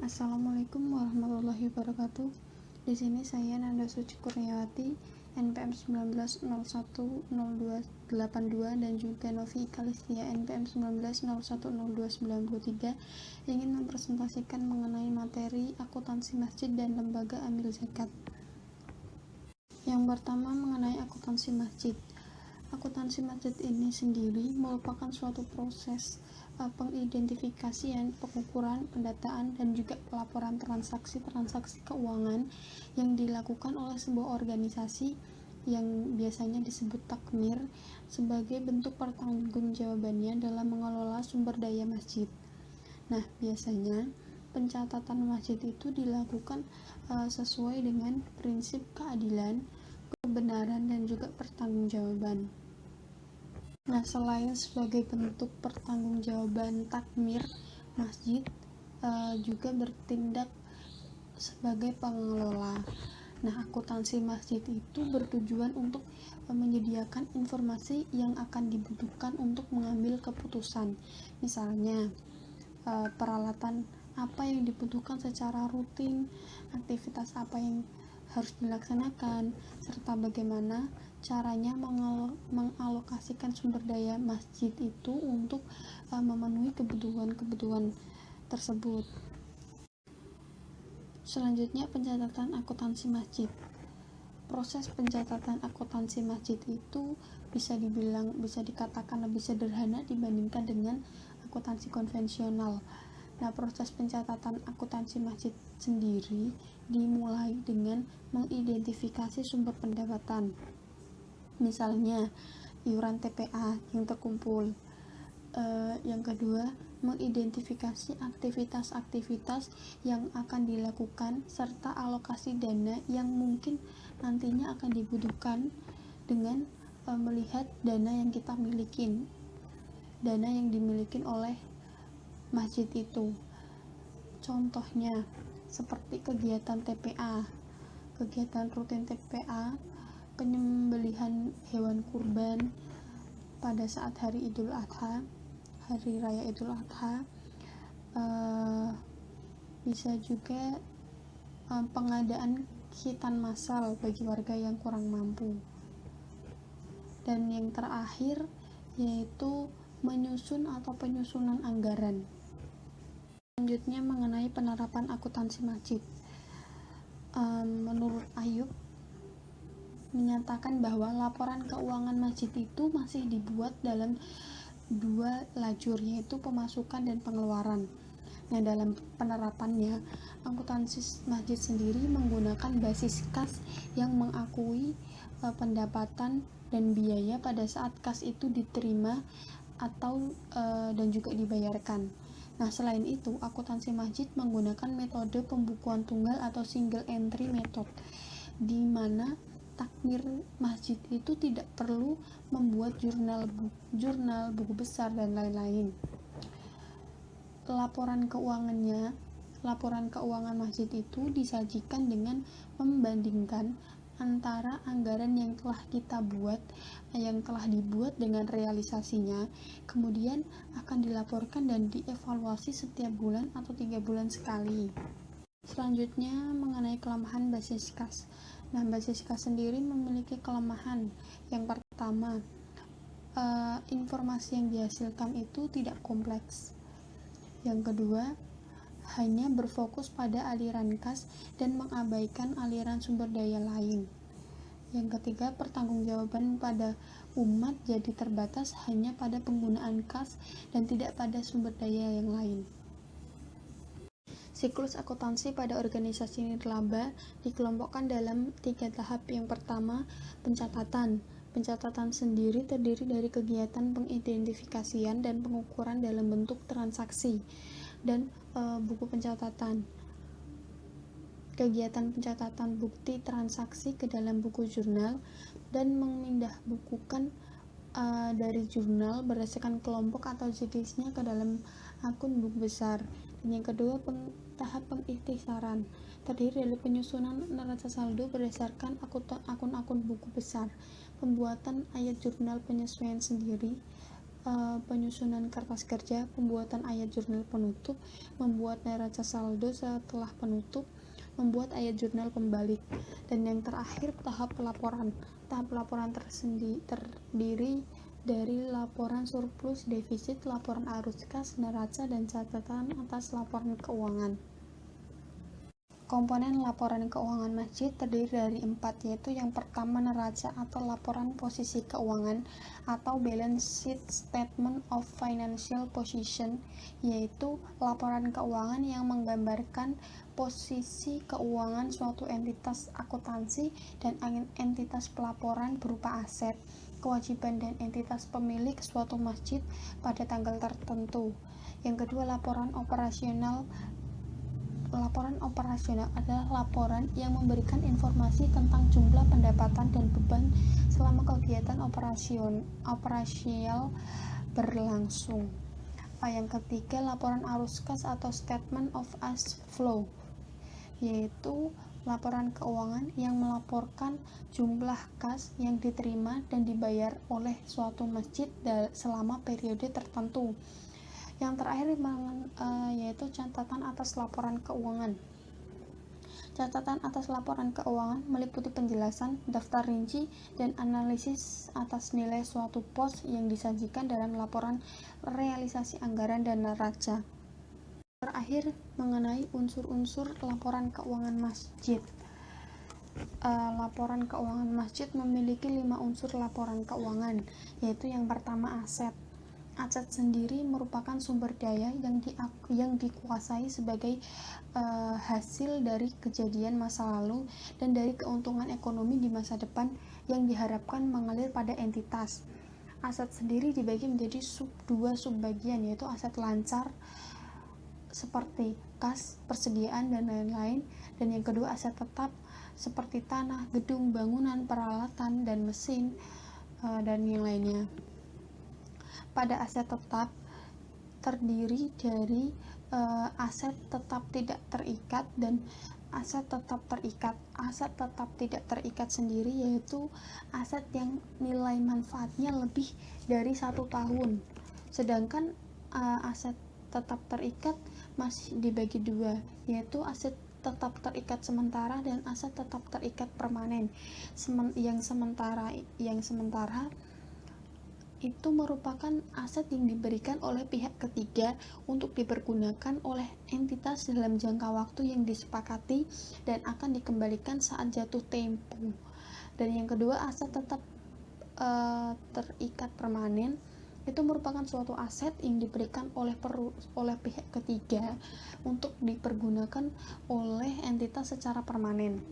Assalamualaikum warahmatullahi wabarakatuh. Di sini saya Nanda Suci Kurniawati, NPM 19010282 dan juga Novi Kalistia NPM 19010293 ingin mempresentasikan mengenai materi akuntansi masjid dan lembaga amil zakat. Yang pertama mengenai akuntansi masjid. Akuntansi masjid ini sendiri merupakan suatu proses pengidentifikasian, pengukuran, pendataan, dan juga pelaporan transaksi-transaksi keuangan yang dilakukan oleh sebuah organisasi yang biasanya disebut takmir sebagai bentuk pertanggungjawabannya dalam mengelola sumber daya masjid. Nah, biasanya pencatatan masjid itu dilakukan sesuai dengan prinsip keadilan, kebenaran, dan juga pertanggungjawaban. Nah, selain sebagai bentuk pertanggungjawaban takmir, masjid juga bertindak sebagai pengelola. Nah, akuntansi masjid itu bertujuan untuk menyediakan informasi yang akan dibutuhkan untuk mengambil keputusan. Misalnya, peralatan apa yang dibutuhkan secara rutin, aktivitas apa yang harus dilaksanakan, serta bagaimana caranya mengalokasikan sumber daya masjid itu untuk memenuhi kebutuhan-kebutuhan tersebut. Selanjutnya, pencatatan akuntansi masjid. Proses pencatatan akuntansi masjid itu bisa dikatakan lebih sederhana dibandingkan dengan akuntansi konvensional. Nah, proses pencatatan akuntansi masjid sendiri dimulai dengan mengidentifikasi sumber pendapatan. Misalnya, iuran TPA yang terkumpul. Yang kedua, mengidentifikasi aktivitas-aktivitas yang akan dilakukan serta alokasi dana yang mungkin nantinya akan dibutuhkan dengan melihat dana yang kita miliki, dana yang dimiliki oleh masjid itu. Contohnya seperti kegiatan TPA, kegiatan rutin TPA, penyembelihan hewan kurban pada saat hari Idul Adha, hari raya Idul Adha, bisa juga pengadaan khitan massal bagi warga yang kurang mampu. Dan yang terakhir yaitu menyusun atau penyusunan anggaran. Selanjutnya mengenai penerapan akuntansi masjid. Menurut Ayub menyatakan bahwa laporan keuangan masjid itu masih dibuat dalam dua lajur, yaitu pemasukan dan pengeluaran. Nah, dalam penerapannya, akuntansi masjid sendiri menggunakan basis kas yang mengakui pendapatan dan biaya pada saat kas itu diterima atau dan juga dibayarkan. Nah, selain itu, akuntansi masjid menggunakan metode pembukuan tunggal atau single entry method, di mana takmir masjid itu tidak perlu membuat jurnal, buku besar, dan lain-lain. Laporan keuangan masjid itu disajikan dengan membandingkan antara anggaran yang telah dibuat dengan realisasinya, kemudian akan dilaporkan dan dievaluasi setiap bulan atau 3 bulan sekali. Selanjutnya mengenai kelemahan basis kas. Nah, basis kas sendiri memiliki kelemahan. Yang pertama, informasi yang dihasilkan itu tidak kompleks. Yang kedua, hanya berfokus pada aliran kas dan mengabaikan aliran sumber daya lain. Yang ketiga, pertanggungjawaban pada umat jadi terbatas hanya pada penggunaan kas dan tidak pada sumber daya yang lain. Siklus akuntansi pada organisasi nirlaba dikelompokkan dalam 3 tahap. Yang pertama, pencatatan. Pencatatan sendiri terdiri dari kegiatan pengidentifikasian dan pengukuran dalam bentuk transaksi dan buku pencatatan. Kegiatan pencatatan bukti transaksi ke dalam buku jurnal dan memindahbukukan dari jurnal berdasarkan kelompok atau jenisnya ke dalam akun buku besar. Dan yang kedua, tahap pengikhtisaran terdiri dari penyusunan neraca saldo berdasarkan akun-akun buku besar, pembuatan ayat jurnal penyesuaian sendiri, penyusunan kertas kerja, pembuatan ayat jurnal penutup, membuat neraca saldo setelah penutup, membuat ayat jurnal pembalik, dan yang terakhir tahap pelaporan. Tahap pelaporan terdiri dari laporan surplus defisit, laporan arus kas, neraca, dan catatan atas laporan keuangan. Komponen laporan keuangan masjid terdiri dari 4, yaitu yang pertama neraca atau laporan posisi keuangan atau balance sheet statement of financial position, yaitu laporan keuangan yang menggambarkan posisi keuangan suatu entitas akuntansi dan entitas pelaporan berupa aset, kewajiban, dan entitas pemilik suatu masjid pada tanggal tertentu. Yang kedua, laporan operasional. Laporan operasional adalah laporan yang memberikan informasi tentang jumlah pendapatan dan beban selama kegiatan operasional berlangsung. Yang ketiga, laporan arus kas atau statement of cash flow, yaitu laporan keuangan yang melaporkan jumlah kas yang diterima dan dibayar oleh suatu masjid selama periode tertentu. Yang terakhir yaitu catatan atas laporan keuangan. Catatan atas laporan keuangan meliputi penjelasan, daftar rinci, dan analisis atas nilai suatu pos yang disajikan dalam laporan realisasi anggaran dan neraca. Terakhir, mengenai unsur-unsur laporan keuangan masjid. Laporan keuangan masjid memiliki 5 unsur laporan keuangan, yaitu yang pertama aset. Aset sendiri merupakan sumber daya yang dikuasai sebagai hasil dari kejadian masa lalu dan dari keuntungan ekonomi di masa depan yang diharapkan mengalir pada entitas. Aset sendiri dibagi menjadi dua subbagian, yaitu aset lancar seperti kas, persediaan, dan lain-lain, dan yang kedua aset tetap seperti tanah, gedung, bangunan, peralatan, dan mesin, dan yang lainnya. Pada aset tetap terdiri dari aset tetap tidak terikat dan aset tetap terikat. Aset tetap tidak terikat sendiri yaitu aset yang nilai manfaatnya lebih dari 1 tahun, sedangkan aset tetap terikat masih dibagi 2, yaitu aset tetap terikat sementara dan aset tetap terikat permanen. Yang sementara itu merupakan aset yang diberikan oleh pihak ketiga untuk dipergunakan oleh entitas dalam jangka waktu yang disepakati dan akan dikembalikan saat jatuh tempo. Dan yang kedua, aset tetap terikat permanen itu merupakan suatu aset yang diberikan oleh pihak ketiga untuk dipergunakan oleh entitas secara permanen.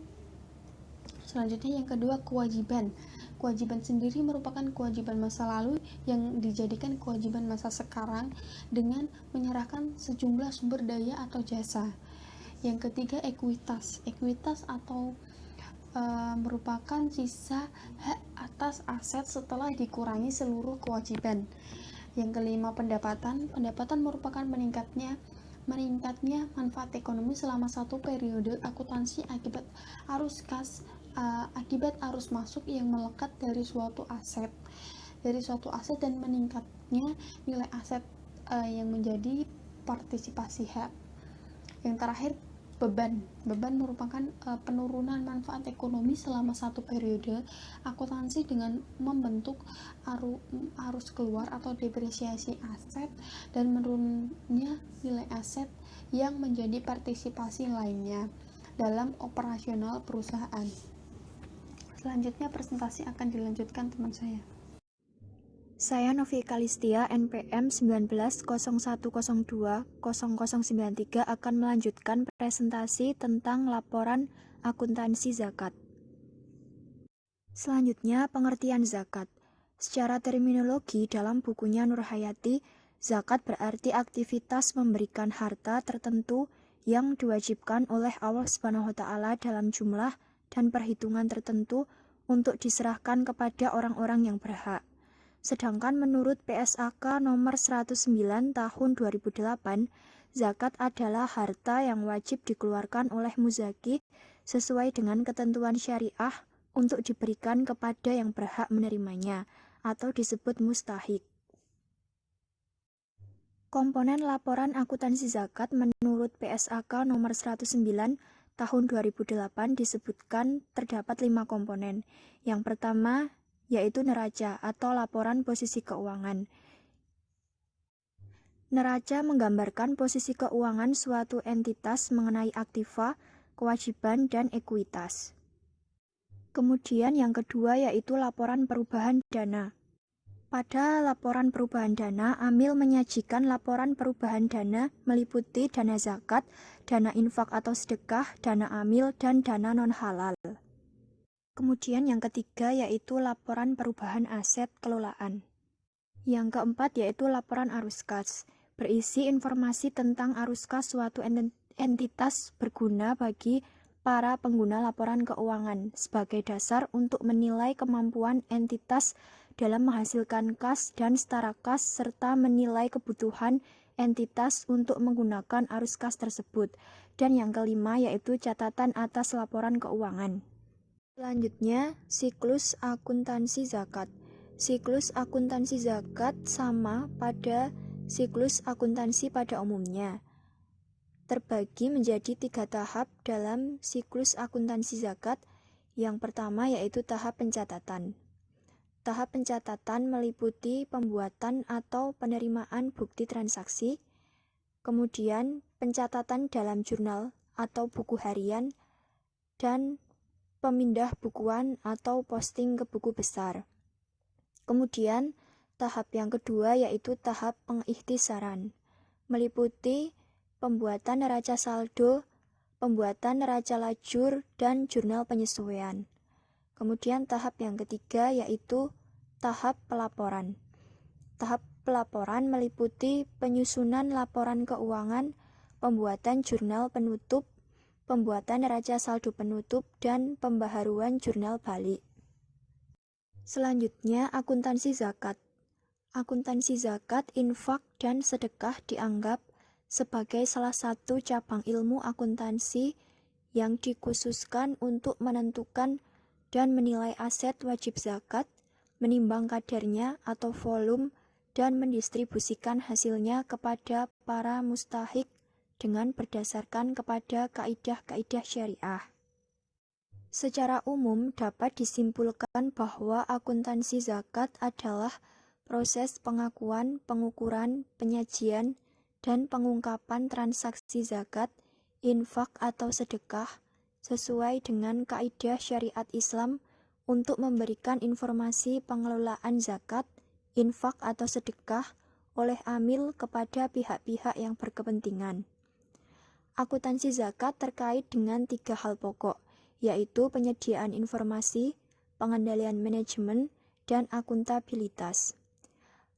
Selanjutnya yang kedua, kewajiban. Kewajiban sendiri merupakan kewajiban masa lalu yang dijadikan kewajiban masa sekarang dengan menyerahkan sejumlah sumber daya atau jasa. Yang ketiga, ekuitas. Ekuitas atau merupakan sisa hak atas aset setelah dikurangi seluruh kewajiban. Yang kelima, pendapatan. Pendapatan merupakan meningkatnya manfaat ekonomi selama satu periode akuntansi akibat arus kas, akibat arus masuk yang melekat dari suatu aset dan meningkatnya nilai aset yang menjadi partisipasi hak. Yang terakhir, beban merupakan penurunan manfaat ekonomi selama satu periode akuntansi dengan membentuk arus keluar atau depresiasi aset dan menurunnya nilai aset yang menjadi partisipasi lainnya dalam operasional perusahaan. Selanjutnya presentasi akan dilanjutkan teman saya. Saya Novi Kalistia, NPM 1901020093 akan melanjutkan presentasi tentang laporan akuntansi zakat. Selanjutnya, pengertian zakat. Secara terminologi dalam bukunya Nurhayati, zakat berarti aktivitas memberikan harta tertentu yang diwajibkan oleh Allah SWT dalam jumlah dan perhitungan tertentu untuk diserahkan kepada orang-orang yang berhak. Sedangkan menurut PSAK nomor 109 tahun 2008, zakat adalah harta yang wajib dikeluarkan oleh muzaki sesuai dengan ketentuan syariah untuk diberikan kepada yang berhak menerimanya, atau disebut mustahik. Komponen laporan akuntansi zakat menurut PSAK nomor 109 tahun 2008 disebutkan terdapat 5 komponen. Yang pertama yaitu neraca atau laporan posisi keuangan. Neraca menggambarkan posisi keuangan suatu entitas mengenai aktiva, kewajiban, dan ekuitas. Kemudian yang kedua yaitu laporan perubahan dana. Pada laporan perubahan dana, Amil menyajikan laporan perubahan dana meliputi dana zakat, dana infak atau sedekah, dana amil, dan dana non-halal. Kemudian yang ketiga yaitu laporan perubahan aset kelolaan. Yang keempat yaitu laporan arus kas, berisi informasi tentang arus kas suatu entitas berguna bagi para pengguna laporan keuangan sebagai dasar untuk menilai kemampuan entitas dalam menghasilkan kas dan setara kas serta menilai kebutuhan entitas untuk menggunakan arus kas tersebut. Dan yang kelima yaitu catatan atas laporan keuangan. Selanjutnya, siklus akuntansi zakat. Siklus akuntansi zakat sama pada siklus akuntansi pada umumnya. Terbagi menjadi 3 tahap dalam siklus akuntansi zakat. Yang pertama yaitu tahap pencatatan. Tahap pencatatan meliputi pembuatan atau penerimaan bukti transaksi, kemudian pencatatan dalam jurnal atau buku harian, dan pemindah bukuan atau posting ke buku besar. Kemudian tahap yang kedua yaitu tahap pengikhtisaran, meliputi pembuatan neraca saldo, pembuatan neraca lajur, dan jurnal penyesuaian. Kemudian tahap yang ketiga yaitu tahap pelaporan. Tahap pelaporan meliputi penyusunan laporan keuangan, pembuatan jurnal penutup, pembuatan neraca saldo penutup, dan pembaharuan jurnal balik. Selanjutnya, akuntansi zakat. Akuntansi zakat, infak, dan sedekah dianggap sebagai salah satu cabang ilmu akuntansi yang dikhususkan untuk menentukan dan menilai aset wajib zakat, menimbang kadarnya atau volume, dan mendistribusikan hasilnya kepada para mustahik dengan berdasarkan kepada kaidah-kaidah syariah. Secara umum dapat disimpulkan bahwa akuntansi zakat adalah proses pengakuan, pengukuran, penyajian, dan pengungkapan transaksi zakat, infak atau sedekah sesuai dengan kaidah syariat Islam untuk memberikan informasi pengelolaan zakat, infak atau sedekah oleh amil kepada pihak-pihak yang berkepentingan. Akuntansi zakat terkait dengan 3 hal pokok, yaitu penyediaan informasi, pengendalian manajemen, dan akuntabilitas.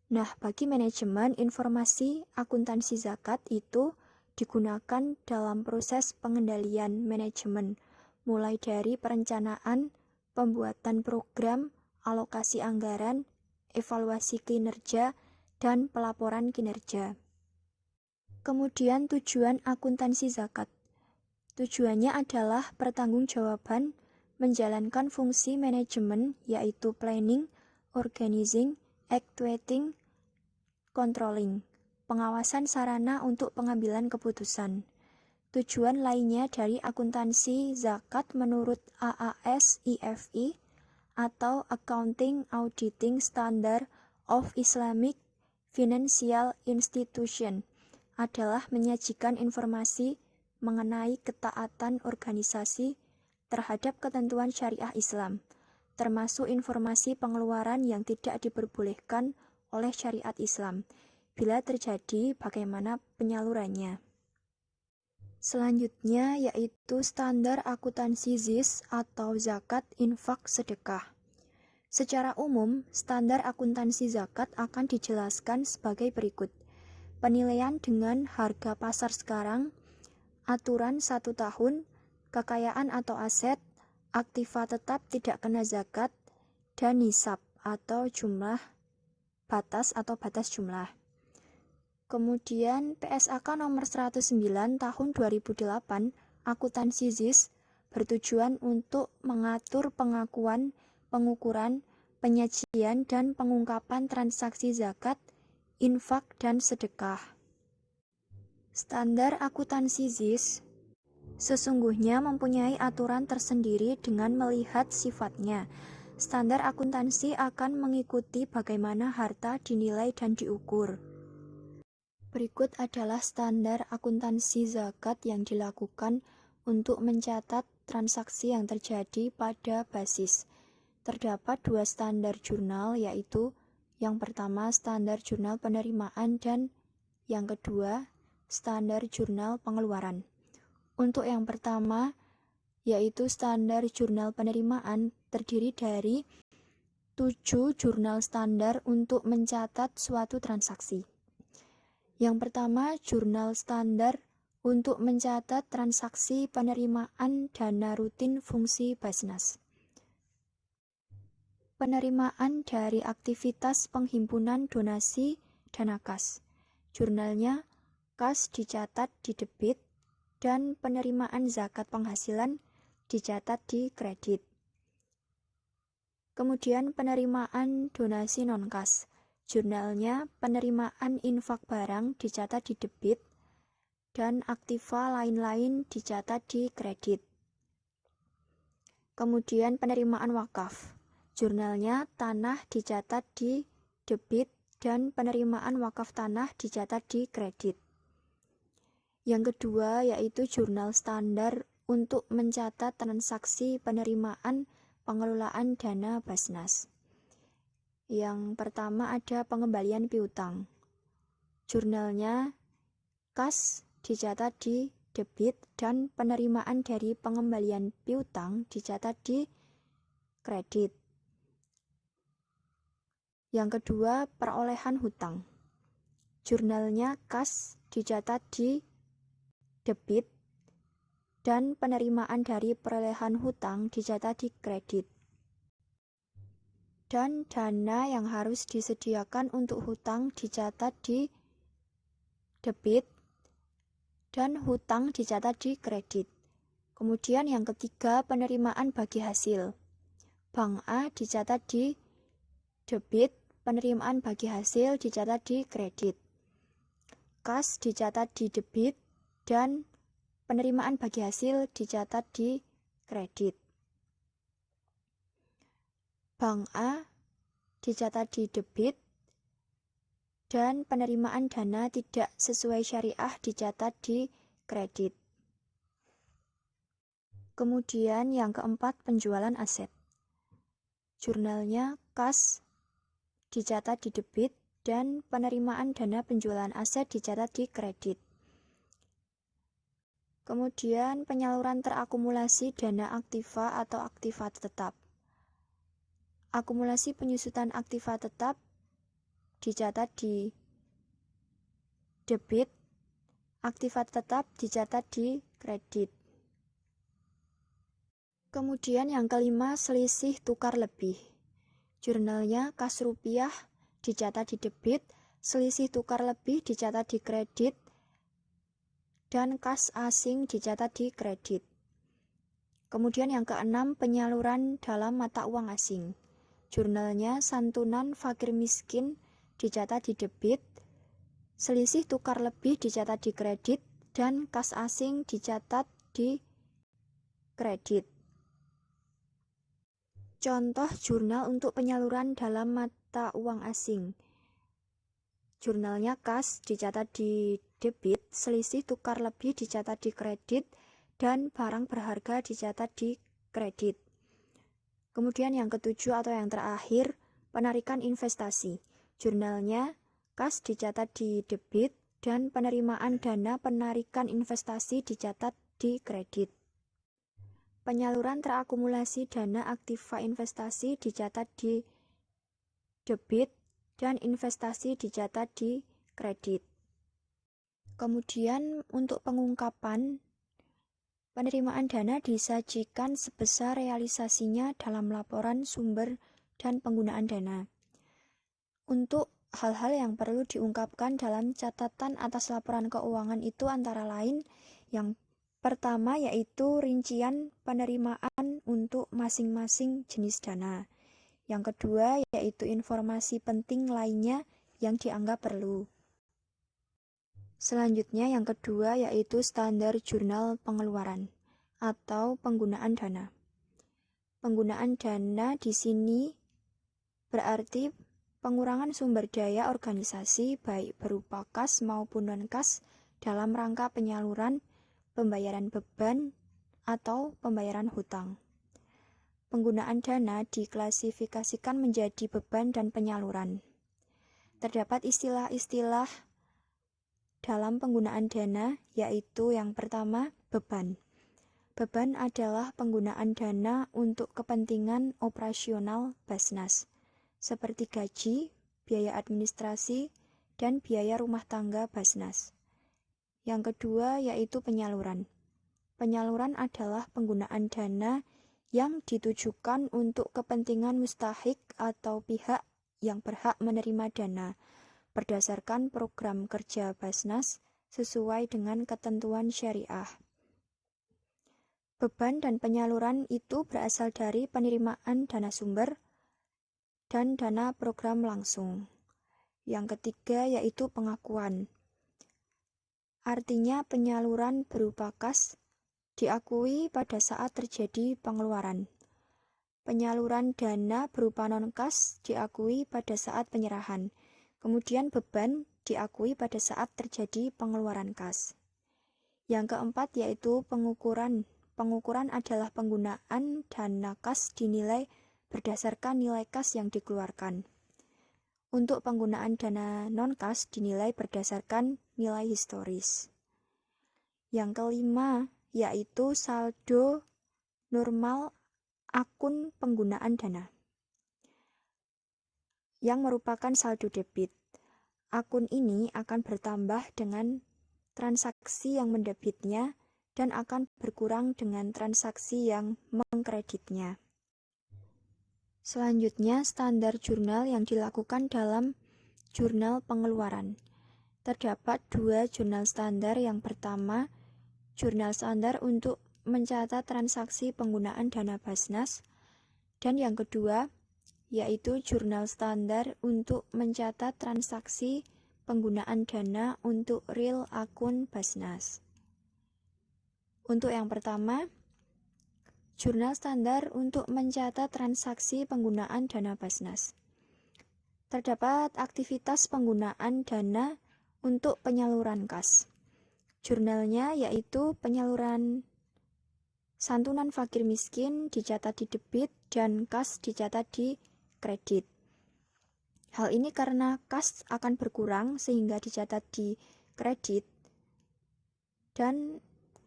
Nah, bagi manajemen informasi akuntansi zakat itu digunakan dalam proses pengendalian manajemen, mulai dari perencanaan, pembuatan program, alokasi anggaran, evaluasi kinerja, dan pelaporan kinerja. Kemudian tujuan akuntansi zakat. Tujuannya adalah pertanggungjawaban menjalankan fungsi manajemen yaitu planning, organizing, actuating, controlling, pengawasan sarana untuk pengambilan keputusan. Tujuan lainnya dari akuntansi zakat menurut AAS-IFI atau Accounting Auditing Standard of Islamic Financial Institution adalah menyajikan informasi mengenai ketaatan organisasi terhadap ketentuan syariah Islam, termasuk informasi pengeluaran yang tidak diperbolehkan oleh syariat Islam. Bila terjadi, bagaimana penyalurannya. Selanjutnya yaitu standar akuntansi ZIS atau zakat, infak, sedekah. Secara umum, standar akuntansi zakat akan dijelaskan sebagai berikut. Penilaian dengan harga pasar sekarang, aturan 1 tahun, kekayaan atau aset, aktiva tetap tidak kena zakat, dan nisab atau jumlah batas atau batas jumlah. Kemudian PSAK nomor 109 tahun 2008 akuntansi ZIS bertujuan untuk mengatur pengakuan, pengukuran, penyajian, dan pengungkapan transaksi zakat, infak, dan sedekah. Standar akuntansi ZIS sesungguhnya mempunyai aturan tersendiri dengan melihat sifatnya. Standar akuntansi akan mengikuti bagaimana harta dinilai dan diukur. Berikut adalah standar akuntansi zakat yang dilakukan untuk mencatat transaksi yang terjadi pada basis. Terdapat dua standar jurnal, yaitu yang pertama standar jurnal penerimaan dan yang kedua standar jurnal pengeluaran. Untuk yang pertama, yaitu standar jurnal penerimaan, terdiri dari 7 jurnal standar untuk mencatat suatu transaksi. Yang pertama, jurnal standar untuk mencatat transaksi penerimaan dana rutin fungsi Basnas. Penerimaan dari aktivitas penghimpunan donasi dana kas. Jurnalnya, kas dicatat di debit dan penerimaan zakat penghasilan dicatat di kredit. Kemudian penerimaan donasi non-kas. Jurnalnya penerimaan infak barang dicatat di debit dan aktiva lain-lain dicatat di kredit. Kemudian penerimaan wakaf. Jurnalnya tanah dicatat di debit dan penerimaan wakaf tanah dicatat di kredit. Yang kedua yaitu jurnal standar untuk mencatat transaksi penerimaan pengelolaan dana Basnas. Yang pertama ada pengembalian piutang. Jurnalnya kas dicatat di debit dan penerimaan dari pengembalian piutang dicatat di kredit. Yang kedua perolehan hutang. Jurnalnya kas dicatat di debit dan penerimaan dari perolehan hutang dicatat di kredit. Dan dana yang harus disediakan untuk hutang dicatat di debit dan hutang dicatat di kredit. Kemudian yang ketiga penerimaan bagi hasil. Bank A dicatat di debit, penerimaan bagi hasil dicatat di kredit. Kas dicatat di debit dan penerimaan bagi hasil dicatat di kredit. Bank A dicatat di debit dan penerimaan dana tidak sesuai syariah dicatat di kredit. Kemudian yang keempat penjualan aset. Jurnalnya kas dicatat di debit dan penerimaan dana penjualan aset dicatat di kredit. Kemudian penyaluran terakumulasi dana aktiva atau aktiva tetap. Akumulasi penyusutan aktiva tetap dicatat di debit, aktiva tetap dicatat di kredit. Kemudian yang kelima selisih tukar lebih. Jurnalnya kas rupiah dicatat di debit, selisih tukar lebih dicatat di kredit, dan kas asing dicatat di kredit. Kemudian yang keenam penyaluran dalam mata uang asing. Jurnalnya santunan fakir miskin dicatat di debit, selisih tukar lebih dicatat di kredit, dan kas asing dicatat di kredit. Contoh jurnal untuk penyaluran dalam mata uang asing. Jurnalnya kas dicatat di debit, selisih tukar lebih dicatat di kredit, dan barang berharga dicatat di kredit. Kemudian yang ketujuh atau yang terakhir, penarikan investasi. Jurnalnya kas dicatat di debit dan penerimaan dana penarikan investasi dicatat di kredit. Penyaluran terakumulasi dana aktiva investasi dicatat di debit dan investasi dicatat di kredit. Kemudian untuk pengungkapan, penerimaan dana disajikan sebesar realisasinya dalam laporan sumber dan penggunaan dana. Untuk hal-hal yang perlu diungkapkan dalam catatan atas laporan keuangan itu antara lain yang pertama yaitu rincian penerimaan untuk masing-masing jenis dana. Yang kedua yaitu informasi penting lainnya yang dianggap perlu. Selanjutnya yang kedua yaitu standar jurnal pengeluaran atau penggunaan dana. Penggunaan dana di sini berarti pengurangan sumber daya organisasi baik berupa kas maupun non-kas dalam rangka penyaluran, pembayaran beban, atau pembayaran hutang. Penggunaan dana diklasifikasikan menjadi beban dan penyaluran. Terdapat istilah-istilah dalam penggunaan dana, yaitu yang pertama, beban. Beban adalah penggunaan dana untuk kepentingan operasional Basnas, seperti gaji, biaya administrasi, dan biaya rumah tangga Basnas. Yang kedua yaitu penyaluran. Penyaluran adalah penggunaan dana yang ditujukan untuk kepentingan mustahik atau pihak yang berhak menerima dana berdasarkan program kerja Basnas sesuai dengan ketentuan syariah. Beban dan penyaluran itu berasal dari penerimaan dana sumber dan dana program langsung. Yang ketiga yaitu pengakuan. Artinya penyaluran berupa kas diakui pada saat terjadi pengeluaran. Penyaluran dana berupa non-kas diakui pada saat penyerahan. Kemudian beban diakui pada saat terjadi pengeluaran kas. Yang keempat yaitu pengukuran. Pengukuran adalah penggunaan dana kas dinilai berdasarkan nilai kas yang dikeluarkan. Untuk penggunaan dana non-kas dinilai berdasarkan nilai historis. Yang kelima yaitu saldo normal akun penggunaan dana, yang merupakan saldo debit. Akun ini akan bertambah dengan transaksi yang mendebitnya dan akan berkurang dengan transaksi yang mengkreditnya. Selanjutnya, standar jurnal yang dilakukan dalam jurnal pengeluaran. Terdapat dua jurnal standar. Yang pertama, jurnal standar untuk mencatat transaksi penggunaan dana Basnas, dan yang kedua, yaitu jurnal standar untuk mencatat transaksi penggunaan dana untuk real akun Basnas. Untuk yang pertama, jurnal standar untuk mencatat transaksi penggunaan dana Basnas. Terdapat aktivitas penggunaan dana untuk penyaluran kas. Jurnalnya yaitu penyaluran santunan fakir miskin dicatat di debit dan kas dicatat di kredit. Hal ini karena kas akan berkurang sehingga dicatat di kredit, dan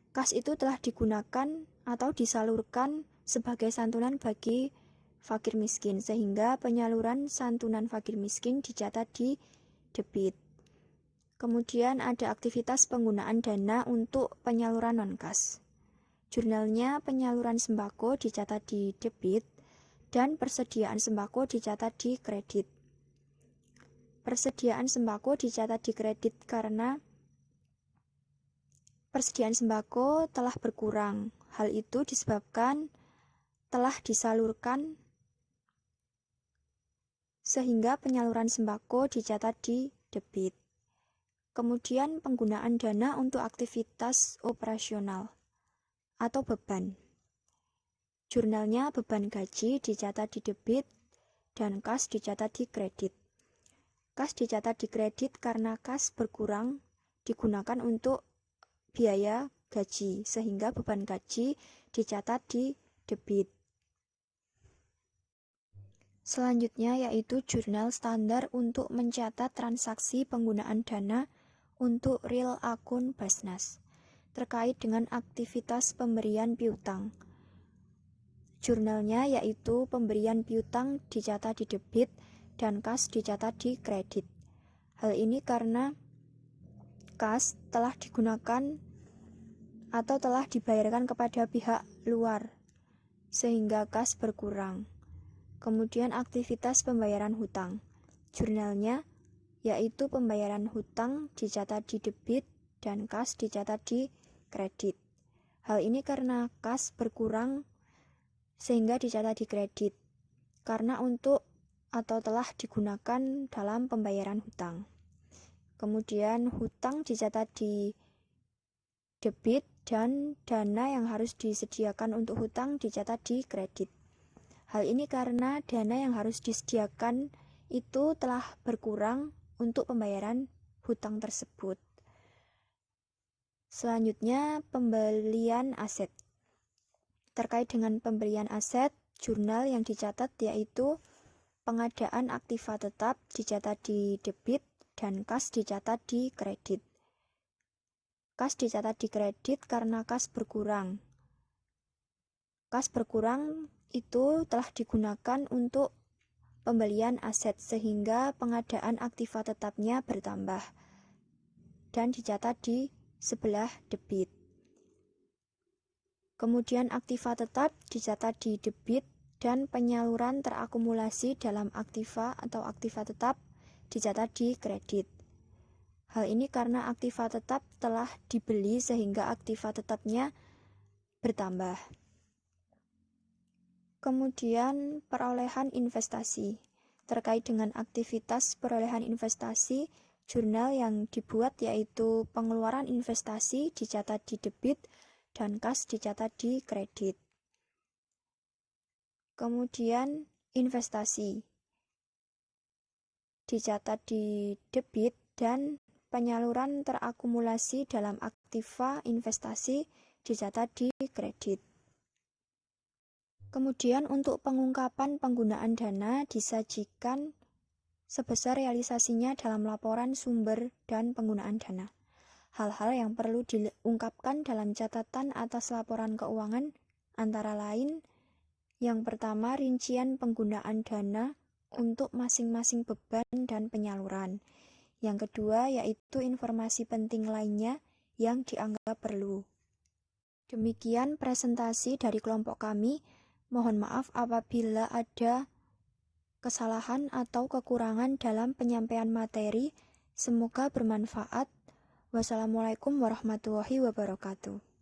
kas itu telah digunakan atau disalurkan sebagai santunan bagi fakir miskin, sehingga penyaluran santunan fakir miskin dicatat di debit. Kemudian ada aktivitas penggunaan dana untuk penyaluran non-kas. Jurnalnya penyaluran sembako dicatat di debit dan persediaan sembako dicatat di kredit. Persediaan sembako dicatat di kredit karena persediaan sembako telah berkurang. Hal itu disebabkan telah disalurkan sehingga penyaluran sembako dicatat di debit. Kemudian penggunaan dana untuk aktivitas operasional atau beban. Jurnalnya beban gaji dicatat di debit dan kas dicatat di kredit. Kas dicatat di kredit karena kas berkurang digunakan untuk biaya gaji, sehingga beban gaji dicatat di debit. Selanjutnya yaitu jurnal standar untuk mencatat transaksi penggunaan dana untuk real akun Basnas terkait dengan aktivitas pemberian piutang. Jurnalnya yaitu pemberian piutang dicatat di debit dan kas dicatat di kredit. Hal ini karena kas telah digunakan atau telah dibayarkan kepada pihak luar, sehingga kas berkurang. Kemudian aktivitas pembayaran hutang. Jurnalnya yaitu pembayaran hutang dicatat di debit dan kas dicatat di kredit. Hal ini karena kas berkurang sehingga dicatat di kredit karena untuk atau telah digunakan dalam pembayaran hutang. Kemudian hutang dicatat di debit dan dana yang harus disediakan untuk hutang dicatat di kredit. Hal ini karena dana yang harus disediakan itu telah berkurang untuk pembayaran hutang tersebut. Selanjutnya, pembelian aset. Terkait dengan pembelian aset, jurnal yang dicatat yaitu pengadaan aktiva tetap dicatat di debit dan kas dicatat di kredit. Kas dicatat di kredit karena kas berkurang. Kas berkurang itu telah digunakan untuk pembelian aset sehingga pengadaan aktiva tetapnya bertambah dan dicatat di sebelah debit. Kemudian aktiva tetap dicatat di debit dan penyaluran terakumulasi dalam aktiva atau aktiva tetap dicatat di kredit. Hal ini karena aktiva tetap telah dibeli sehingga aktiva tetapnya bertambah. Kemudian perolehan investasi. Terkait dengan aktivitas perolehan investasi, jurnal yang dibuat yaitu pengeluaran investasi dicatat di debit dan kas dicatat di kredit. Kemudian investasi dicatat di debit dan penyaluran terakumulasi dalam aktiva investasi dicatat di kredit. Kemudian untuk pengungkapan penggunaan dana disajikan sebesar realisasinya dalam laporan sumber dan penggunaan dana. Hal-hal yang perlu diungkapkan dalam catatan atas laporan keuangan antara lain: yang pertama, rincian penggunaan dana untuk masing-masing beban dan penyaluran. Yang kedua, yaitu informasi penting lainnya yang dianggap perlu. Demikian presentasi dari kelompok kami. Mohon maaf apabila ada kesalahan atau kekurangan dalam penyampaian materi. Semoga bermanfaat. Wassalamualaikum warahmatullahi wabarakatuh.